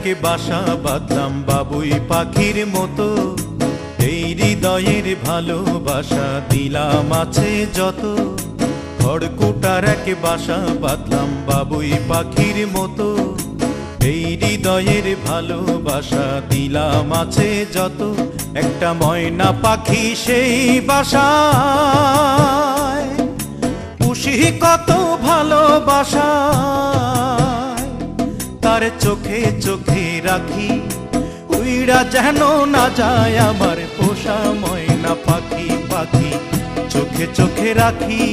এক বাসা বাঁধলাম বাবুই পাখির মতো, এই হৃদয়ের ভালোবাসা দিলাম আছে যত। খড়কুটার এক বাসা বাঁধলাম বাবুই পাখির মতো, এই হৃদয়ের ভালোবাসা দিলাম আছে যত। একটা ময়না পাখি সেই বাসায়, পুষি কত ভালোবাসা, তার চোখে চোখে রাখি, উইড়া যেন না যায় আমার পোষা ময়না পাখি। পাখি চোখে চোখে রাখি,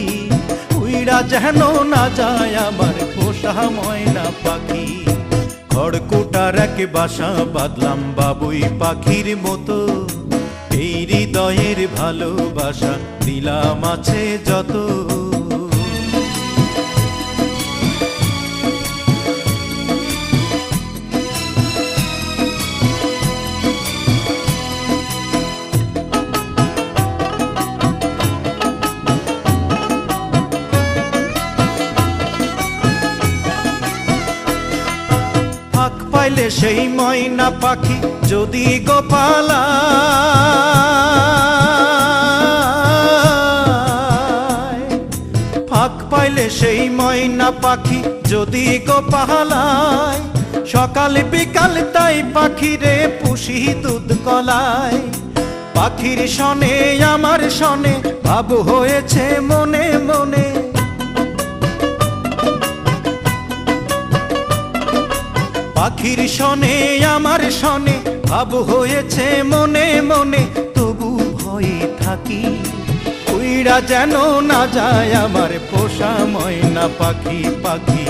উইড়া যেন না যায় আমার পোষা ময়না পাখি। খড়কুটার এক বাসা বাঁধলাম বাবুই পাখির মতো, এই হৃদয়ের ভালোবাসা দিলাম আছে যত। ফাঁক পাইলে সেই ময়না পাখি যদি গোপালা, ফাঁক পাইলে সেই ময়না পাখি যদি গোপালায়, সকাল বিকাল তাই পাখিরে পুষি দুধ কলায়। পাখির সনে আমার সনে ভাব হয়েছে মনে মনে, পাখির সনে আমার সনে ভাব হয়েছে মনে মনে। তবু ভয়ে থাকি, উইড়া যেন না যায় আমার পোষা ময়না পাখি। পাখি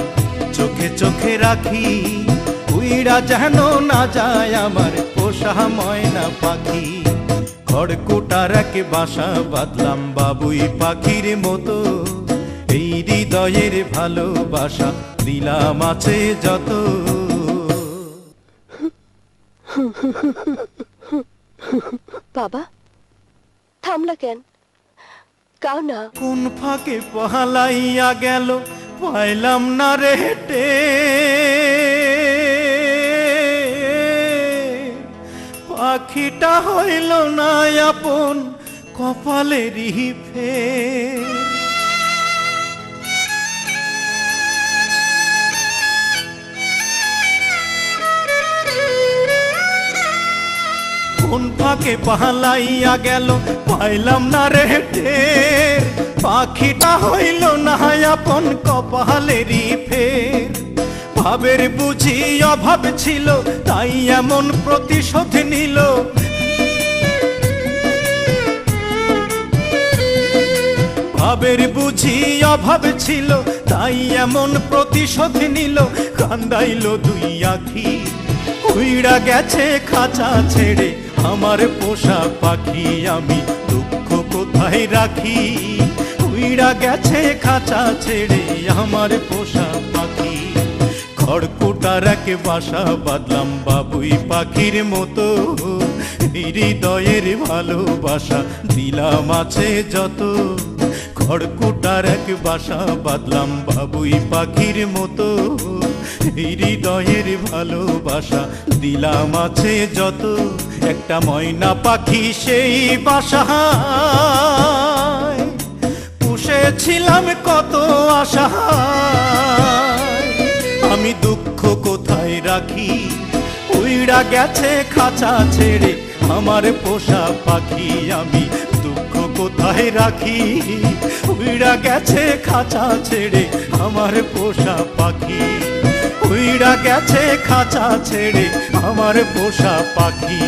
চোখে চোখে রাখি, উইড়া যেন না যায় আমার পোষা ময়না পাখি। খড়কুটার এক বাসা বাঁধলাম বাবুই পাখির মতো, এই হৃদয়ের ভালোবাসা দিলাম আছে যত। বাবা থামলা কেন? কাও না। কোন ফাঁকে পালাইয়া গেল পাইলাম না রে হেটে, পাখিটা হইল না আপন কপালেরই ফের। কোন ফাঁকে পালাইয়া গেল পাইলাম না রে টের, পাখিটা হইল না আপন কপালেরই ফের। ভাবের বুঝি অভাব ছিল তাই এমন প্রতিশোধ নিল, ভাবের বুঝি অভাব ছিল তাই এমন প্রতিশোধ নিল। কান্দাইল দুই আখি, উইড়া গেছে খাঁচা ছেড়ে আমার পোষা পাখি। আমি দুঃখ কোথায় রাখি, উইড়া গেছে খাঁচা ছেড়ে আমার পোষা পাখি। খড়কুটার এক বাসা বাঁধলাম বাবুই পাখির মতো, হৃদয়ের ভালোবাসা দিলাম আছে যত। খড়কুটার এক বাসা বাঁধলাম বাবুই পাখির মতো, হৃদয়ের ভালোবাসা দিলাম আছে যত। একটা ময়না পাখি সেই বাসায়, পুষেছিলাম কত আশা, আমি দুঃখ কোথায় রাখি, উইড়া গেছে খাঁচা ছেড়ে আমার পোষা পাখি। আমি দুঃখ কোথায় রাখি, উইড়া গেছে খাঁচা ছেড়ে আমার পোষা পাখি। উইড়া গেছে খাঁচা ছেড়ে আমার পোষা পাখি,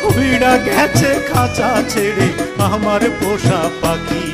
উইড়া গেছে খাঁচা ছেড়ে আমার পোষা পাখি।